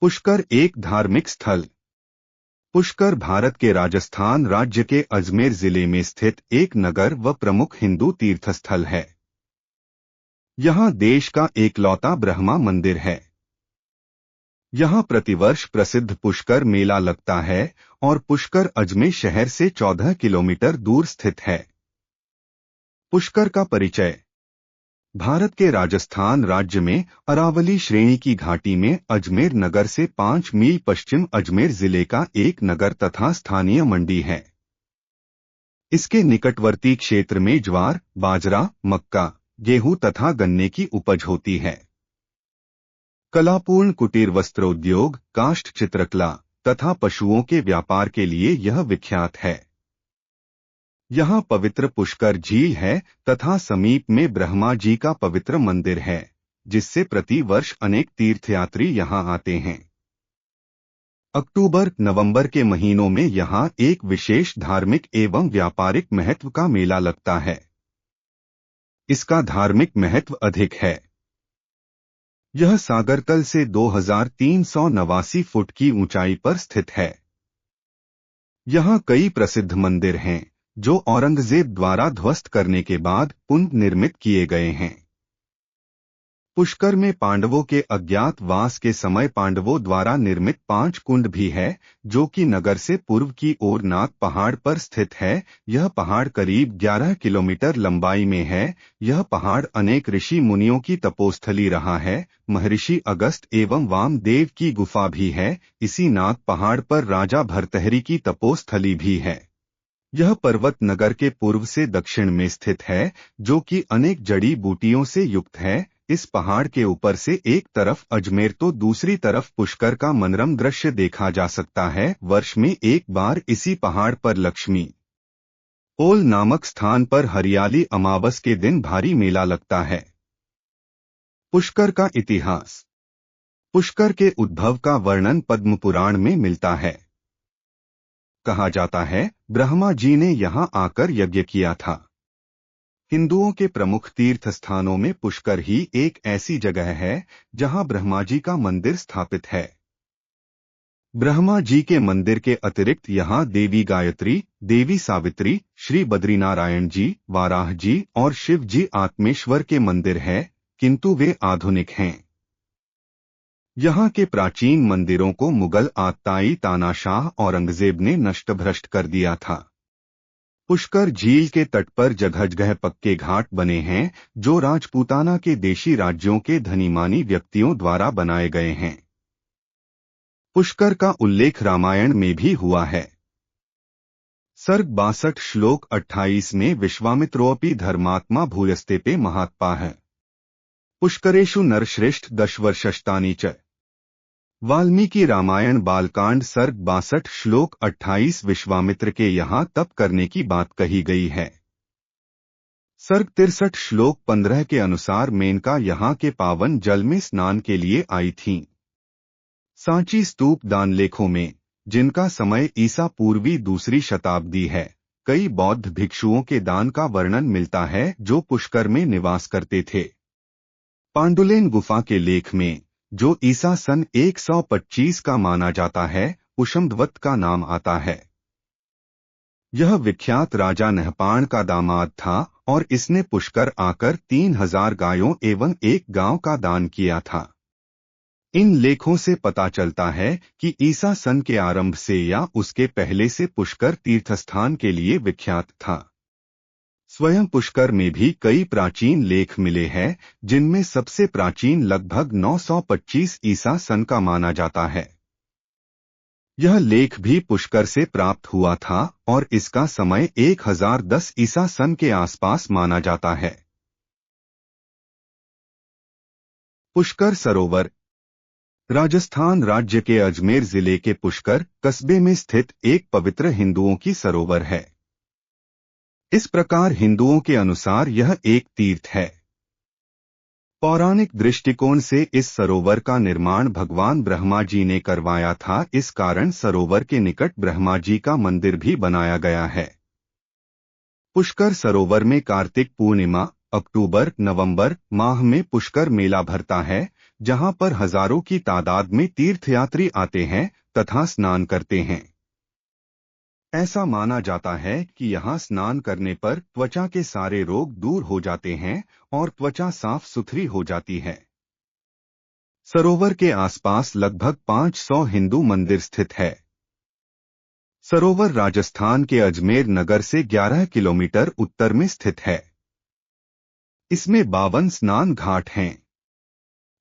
पुष्कर एक धार्मिक स्थल। पुष्कर भारत के राजस्थान राज्य के अजमेर जिले में स्थित एक नगर व प्रमुख हिंदू तीर्थस्थल है। यहाँ देश का एकलौता ब्रह्मा मंदिर है। यहाँ प्रतिवर्ष प्रसिद्ध पुष्कर मेला लगता है और पुष्कर अजमेर शहर से 14 किलोमीटर दूर स्थित है। पुष्कर का परिचय। भारत के राजस्थान राज्य में अरावली श्रेणी की घाटी में अजमेर नगर से 5 मील पश्चिम अजमेर जिले का एक नगर तथा स्थानीय मंडी है। इसके निकटवर्ती क्षेत्र में ज्वार, बाजरा, मक्का, गेहूं तथा गन्ने की उपज होती है। कलापूर्ण कुटीर वस्त्रोद्योग, काष्ठ चित्रकला तथा पशुओं के व्यापार के लिए यह विख्यात है। यहाँ पवित्र पुष्कर झील है तथा समीप में ब्रह्मा जी का पवित्र मंदिर है, जिससे प्रति वर्ष अनेक तीर्थयात्री यहाँ आते हैं। अक्टूबर-नवंबर के महीनों में यहाँ एक विशेष धार्मिक एवं व्यापारिक महत्व का मेला लगता है। इसका धार्मिक महत्व अधिक है। यह सागरतल से 2389 फुट की ऊंचाई पर स्थित है। यहाँ कई प्रसिद्ध मंदिर हैं, जो औरंगजेब द्वारा ध्वस्त करने के बाद पुनर्निर्मित किए गए हैं। पुष्कर में पांडवों के अज्ञातवास के समय पांडवों द्वारा निर्मित 5 कुंड भी है, जो कि नगर से पूर्व की ओर नाग पहाड़ पर स्थित है। यह पहाड़ करीब 11 किलोमीटर लंबाई में है। यह पहाड़ अनेक ऋषि मुनियों की तपोस्थली रहा है। महर्षि अगस्त एवं वामदेव की गुफा भी है। इसी नाग पहाड़ पर राजा भर्तृहरि की तपोस्थली भी है। यह पर्वत नगर के पूर्व से दक्षिण में स्थित है, जो कि अनेक जड़ी बूटियों से युक्त है। इस पहाड़ के ऊपर से एक तरफ अजमेर तो दूसरी तरफ पुष्कर का मनोरम दृश्य देखा जा सकता है। वर्ष में एक बार इसी पहाड़ पर लक्ष्मी ओल नामक स्थान पर हरियाली अमावस के दिन भारी मेला लगता है। पुष्कर का इतिहास। पुष्कर के उद्भव का वर्णन पद्म पुराण में मिलता है। कहा जाता है, ब्रह्मा जी ने यहाँ आकर यज्ञ किया था। हिंदुओं के प्रमुख तीर्थ स्थानों में पुष्कर ही एक ऐसी जगह है जहां ब्रह्मा जी का मंदिर स्थापित है। ब्रह्मा जी के मंदिर के अतिरिक्त यहाँ देवी गायत्री, देवी सावित्री, श्री बद्रीनारायण जी, वाराह जी और शिव जी आत्मेश्वर के मंदिर है, किंतु वे आधुनिक हैं। यहाँ के प्राचीन मंदिरों को मुगल आतताई तानाशाह औरंगजेब ने नष्टभ्रष्ट कर दिया था। पुष्कर झील के तट पर जगह जगह पक्के घाट बने हैं, जो राजपूताना के देशी राज्यों के धनीमानी व्यक्तियों द्वारा बनाए गए हैं। पुष्कर का उल्लेख रामायण में भी हुआ है। सर्ग 62 श्लोक 28 में विश्वामित्रोऽपि धर्मात्मा भूयस्ते पे महात्मा है। पुष्करेषु नरश्रेष्ठ 10 वर्षस्तानि च। वाल्मीकि रामायण बालकांड सर्ग 62 श्लोक 28 विश्वामित्र के यहाँ तप करने की बात कही गई है। सर्ग 63 श्लोक 15 के अनुसार मेनका यहाँ के पावन जल में स्नान के लिए आई थीं। सांची स्तूप दान लेखों में, जिनका समय ईसा पूर्वी दूसरी शताब्दी है, कई बौद्ध भिक्षुओं के दान का वर्णन मिलता है जो पुष्कर में निवास करते थे। पांडुलेन गुफा के लेख में, जो ईसा सन 125 का माना जाता है, उशमध्वत का नाम आता है। यह विख्यात राजा नहपाण का दामाद था और इसने पुष्कर आकर 3000 गायों एवं एक गांव का दान किया था। इन लेखों से पता चलता है कि ईसा सन के आरंभ से या उसके पहले से पुष्कर तीर्थस्थान के लिए विख्यात था। स्वयं पुष्कर में भी कई प्राचीन लेख मिले हैं, जिनमें सबसे प्राचीन लगभग 925 ईसा सन का माना जाता है। यह लेख भी पुष्कर से प्राप्त हुआ था और इसका समय 1010 ईसा सन के आसपास माना जाता है। पुष्कर सरोवर। राजस्थान राज्य के अजमेर जिले के पुष्कर कस्बे में स्थित एक पवित्र हिंदुओं की सरोवर है। इस प्रकार हिंदुओं के अनुसार यह एक तीर्थ है। पौराणिक दृष्टिकोण से इस सरोवर का निर्माण भगवान ब्रह्मा जी ने करवाया था। इस कारण सरोवर के निकट ब्रह्मा जी का मंदिर भी बनाया गया है। पुष्कर सरोवर में कार्तिक पूर्णिमा, अक्टूबर-नवंबर माह में पुष्कर मेला भरता है, जहां पर हजारों की तादाद में तीर्थयात्री आते हैं तथा स्नान करते हैं। ऐसा माना जाता है कि यहाँ स्नान करने पर त्वचा के सारे रोग दूर हो जाते हैं और त्वचा साफ सुथरी हो जाती है। सरोवर के आसपास लगभग 500 हिंदू मंदिर स्थित है। सरोवर राजस्थान के अजमेर नगर से 11 किलोमीटर उत्तर में स्थित है। इसमें 52 स्नान घाट हैं।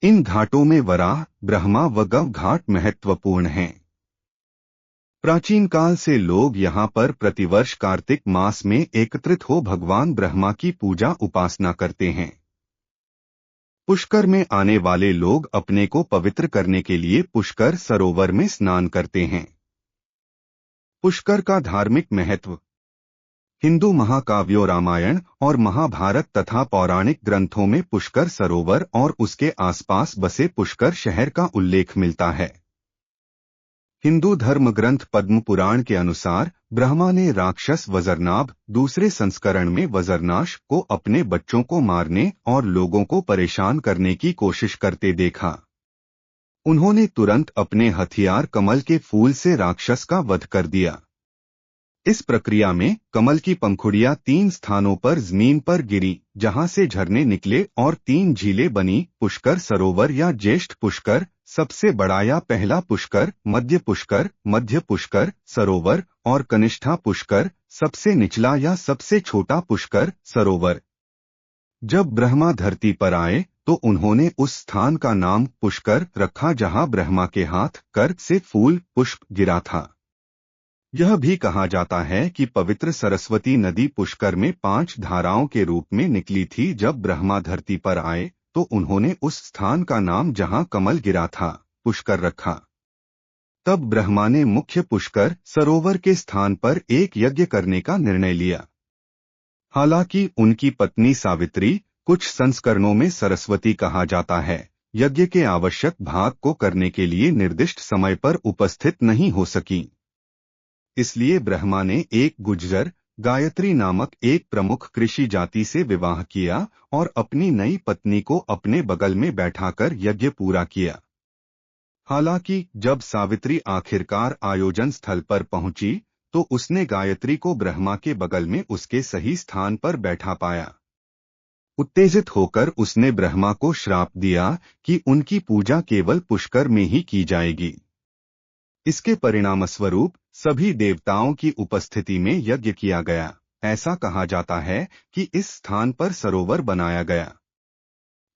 इन घाटों में वराह, ब्रह्मा व गव घाट महत्वपूर्ण हैं। प्राचीन काल से लोग यहाँ पर प्रतिवर्ष कार्तिक मास में एकत्रित हो भगवान ब्रह्मा की पूजा उपासना करते हैं। पुष्कर में आने वाले लोग अपने को पवित्र करने के लिए पुष्कर सरोवर में स्नान करते हैं। पुष्कर का धार्मिक महत्व। हिंदू महाकाव्यों रामायण और महाभारत तथा पौराणिक ग्रंथों में पुष्कर सरोवर और उसके आसपास बसे पुष्कर शहर का उल्लेख मिलता है। हिंदू धर्म ग्रंथ पद्म पुराण के अनुसार ब्रह्मा ने राक्षस वज्रनाभ दूसरे संस्करण में वज्रनाश को अपने बच्चों को मारने और लोगों को परेशान करने की कोशिश करते देखा। उन्होंने तुरंत अपने हथियार कमल के फूल से राक्षस का वध कर दिया। इस प्रक्रिया में कमल की पंखुड़ियां 3 स्थानों पर जमीन पर गिरी, जहां से झरने निकले और 3 झीलें बनी। पुष्कर सरोवर या ज्येष्ठ पुष्कर, सबसे बड़ा या पहला पुष्कर, मध्य पुष्कर सरोवर और कनिष्ठा पुष्कर, सबसे निचला या सबसे छोटा पुष्कर सरोवर। जब ब्रह्मा धरती पर आए तो उन्होंने उस स्थान का नाम पुष्कर रखा जहां ब्रह्मा के हाथ कर से फूल पुष्प गिरा था। यह भी कहा जाता है कि पवित्र सरस्वती नदी पुष्कर में 5 धाराओं के रूप में निकली थी। जब ब्रह्मा धरती पर आए तो उन्होंने उस स्थान का नाम जहां कमल गिरा था पुष्कर रखा। तब ब्रह्मा ने मुख्य पुष्कर सरोवर के स्थान पर एक यज्ञ करने का निर्णय लिया। हालांकि उनकी पत्नी सावित्री, कुछ संस्करणों में सरस्वती कहा जाता है, यज्ञ के आवश्यक भाग को करने के लिए निर्दिष्ट समय पर उपस्थित नहीं हो सकी। इसलिए ब्रह्मा ने एक गुज्जर गायत्री नामक एक प्रमुख कृषि जाति से विवाह किया और अपनी नई पत्नी को अपने बगल में बैठाकर यज्ञ पूरा किया। हालांकि जब सावित्री आखिरकार आयोजन स्थल पर पहुंची तो उसने गायत्री को ब्रह्मा के बगल में उसके सही स्थान पर बैठा पाया। उत्तेजित होकर उसने ब्रह्मा को श्राप दिया कि उनकी पूजा केवल पुष्कर में ही की जाएगी। इसके परिणामस्वरूप सभी देवताओं की उपस्थिति में यज्ञ किया गया। ऐसा कहा जाता है कि इस स्थान पर सरोवर बनाया गया।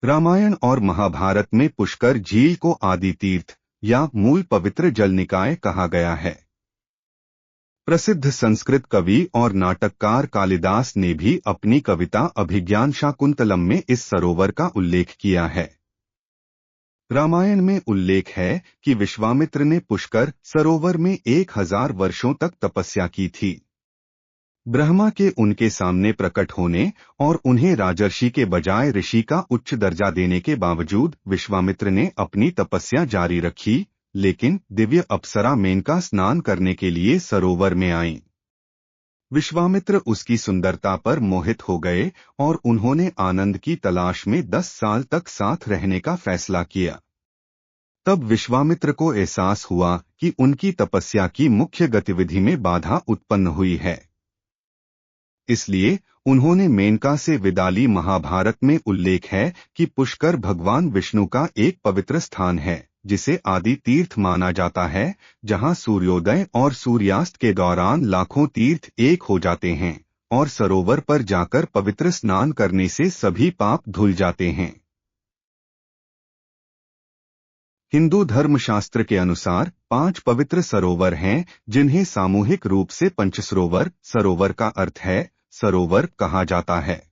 रामायण और महाभारत में पुष्कर झील को आदि तीर्थ या मूल पवित्र जल निकाय कहा गया है। प्रसिद्ध संस्कृत कवि और नाटककार कालिदास ने भी अपनी कविता अभिज्ञान शाकुंतलम में इस सरोवर का उल्लेख किया है। रामायण में उल्लेख है कि विश्वामित्र ने पुष्कर सरोवर में 1000 वर्षों तक तपस्या की थी। ब्रह्मा के उनके सामने प्रकट होने और उन्हें राजर्षि के बजाय ऋषि का उच्च दर्जा देने के बावजूद विश्वामित्र ने अपनी तपस्या जारी रखी, लेकिन दिव्य अप्सरा मेनका स्नान करने के लिए सरोवर में आईं। विश्वामित्र उसकी सुंदरता पर मोहित हो गए और उन्होंने आनंद की तलाश में 10 साल तक साथ रहने का फैसला किया। तब विश्वामित्र को एहसास हुआ कि उनकी तपस्या की मुख्य गतिविधि में बाधा उत्पन्न हुई है। इसलिए उन्होंने मेनका से विदा ली। महाभारत में उल्लेख है कि पुष्कर भगवान विष्णु का एक पवित्र स्थान है, जिसे आदि तीर्थ माना जाता है, जहां सूर्योदय और सूर्यास्त के दौरान लाखों तीर्थ एक हो जाते हैं और सरोवर पर जाकर पवित्र स्नान करने से सभी पाप धुल जाते हैं। हिंदू धर्मशास्त्र के अनुसार 5 पवित्र सरोवर हैं, जिन्हें सामूहिक रूप से पंचसरोवर सरोवर का अर्थ है सरोवर कहा जाता है,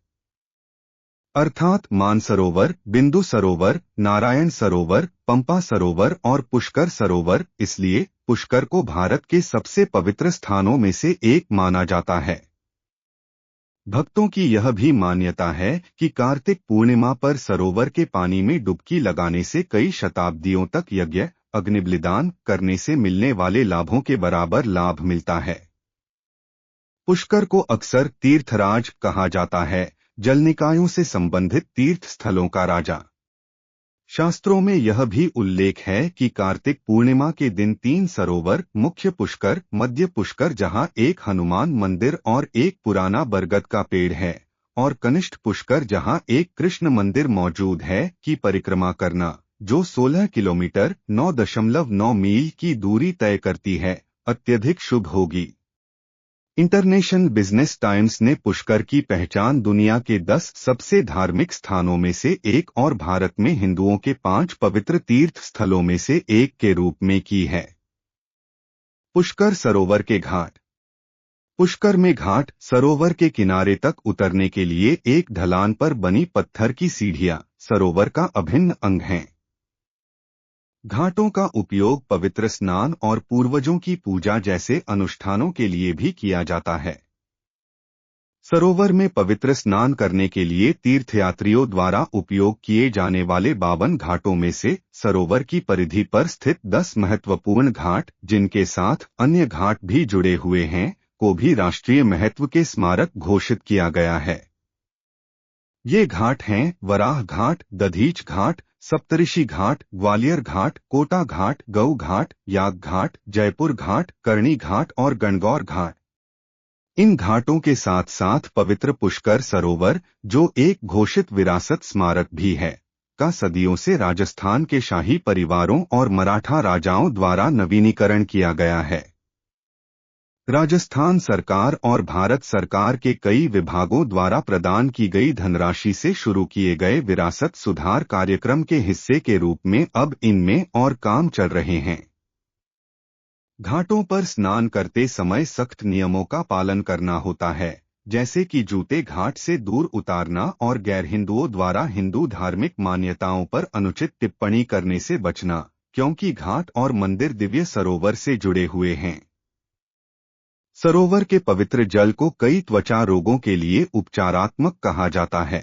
अर्थात मानसरोवर, बिंदु सरोवर, नारायण सरोवर, पंपा सरोवर और पुष्कर सरोवर। इसलिए पुष्कर को भारत के सबसे पवित्र स्थानों में से एक माना जाता है। भक्तों की यह भी मान्यता है कि कार्तिक पूर्णिमा पर सरोवर के पानी में डुबकी लगाने से कई शताब्दियों तक यज्ञ अग्निबलिदान करने से मिलने वाले लाभों के बराबर लाभ मिलता है। पुष्कर को अक्सर तीर्थराज कहा जाता है, जल निकायों से संबंधित तीर्थ स्थलों का राजा। शास्त्रों में यह भी उल्लेख है कि कार्तिक पूर्णिमा के दिन 3 सरोवर, मुख्य पुष्कर, मध्य पुष्कर जहां एक हनुमान मंदिर और एक पुराना बरगद का पेड़ है, और कनिष्ठ पुष्कर जहां एक कृष्ण मंदिर मौजूद है, की परिक्रमा करना, जो 16 किलोमीटर 9.9 मील की दूरी तय करती है, अत्यधिक शुभ होगी। इंटरनेशनल बिजनेस टाइम्स ने पुष्कर की पहचान दुनिया के 10 सबसे धार्मिक स्थानों में से एक और भारत में हिंदुओं के 5 पवित्र तीर्थ स्थलों में से एक के रूप में की है। पुष्कर सरोवर के घाट। पुष्कर में घाट सरोवर के किनारे तक उतरने के लिए एक ढलान पर बनी पत्थर की सीढ़ियां सरोवर का अभिन्न अंग हैं। घाटों का उपयोग पवित्र स्नान और पूर्वजों की पूजा जैसे अनुष्ठानों के लिए भी किया जाता है। सरोवर में पवित्र स्नान करने के लिए तीर्थयात्रियों द्वारा उपयोग किए जाने वाले 52 घाटों में से सरोवर की परिधि पर स्थित 10 महत्वपूर्ण घाट, जिनके साथ अन्य घाट भी जुड़े हुए हैं, को भी राष्ट्रीय महत्व के स्मारक घोषित किया गया है। ये घाट हैं वराह घाट, दधीच घाट, सप्तऋषि घाट, ग्वालियर घाट, कोटा घाट, गऊ घाट, याग घाट, जयपुर घाट, करणी घाट और गणगौर घाट। इन घाटों के साथ साथ पवित्र पुष्कर सरोवर, जो एक घोषित विरासत स्मारक भी है, का सदियों से राजस्थान के शाही परिवारों और मराठा राजाओं द्वारा नवीनीकरण किया गया है। राजस्थान सरकार और भारत सरकार के कई विभागों द्वारा प्रदान की गई धनराशि से शुरू किए गए विरासत सुधार कार्यक्रम के हिस्से के रूप में अब इनमें और काम चल रहे हैं। घाटों पर स्नान करते समय सख्त नियमों का पालन करना होता है, जैसे कि जूते घाट से दूर उतारना और गैर हिंदुओं द्वारा हिंदू धार्मिक मान्यताओं पर अनुचित टिप्पणी करने से बचना, क्योंकि घाट और मंदिर दिव्य सरोवर से जुड़े हुए हैं। सरोवर के पवित्र जल को कई त्वचा रोगों के लिए उपचारात्मक कहा जाता है।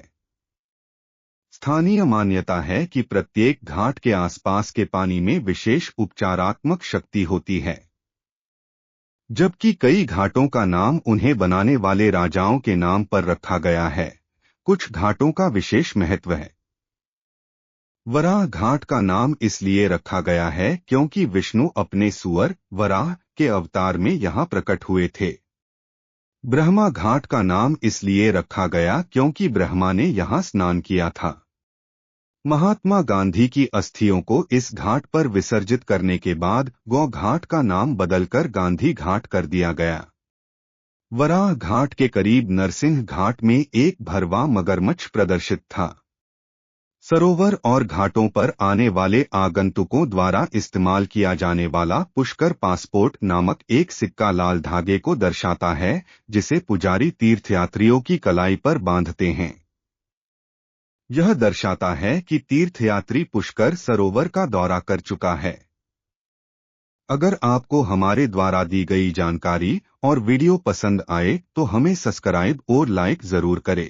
स्थानीय मान्यता है कि प्रत्येक घाट के आसपास के पानी में विशेष उपचारात्मक शक्ति होती है, जबकि कई घाटों का नाम उन्हें बनाने वाले राजाओं के नाम पर रखा गया है। कुछ घाटों का विशेष महत्व है। वराह घाट का नाम इसलिए रखा गया है क्योंकि विष्णु अपने सुअर वराह के अवतार में यहाँ प्रकट हुए थे। ब्रह्मा घाट का नाम इसलिए रखा गया क्योंकि ब्रह्मा ने यहाँ स्नान किया था। महात्मा गांधी की अस्थियों को इस घाट पर विसर्जित करने के बाद गौ घाट का नाम बदलकर गांधी घाट कर दिया गया। वराह घाट के करीब नरसिंह घाट में एक भरवा मगरमच्छ प्रदर्शित था। सरोवर और घाटों पर आने वाले आगंतुकों द्वारा इस्तेमाल किया जाने वाला पुष्कर पासपोर्ट नामक एक सिक्का लाल धागे को दर्शाता है, जिसे पुजारी तीर्थयात्रियों की कलाई पर बांधते हैं। यह दर्शाता है कि तीर्थयात्री पुष्कर सरोवर का दौरा कर चुका है। अगर आपको हमारे द्वारा दी गई जानकारी और वीडियो पसंद आए तो हमें सब्सक्राइब और लाइक जरूर करें।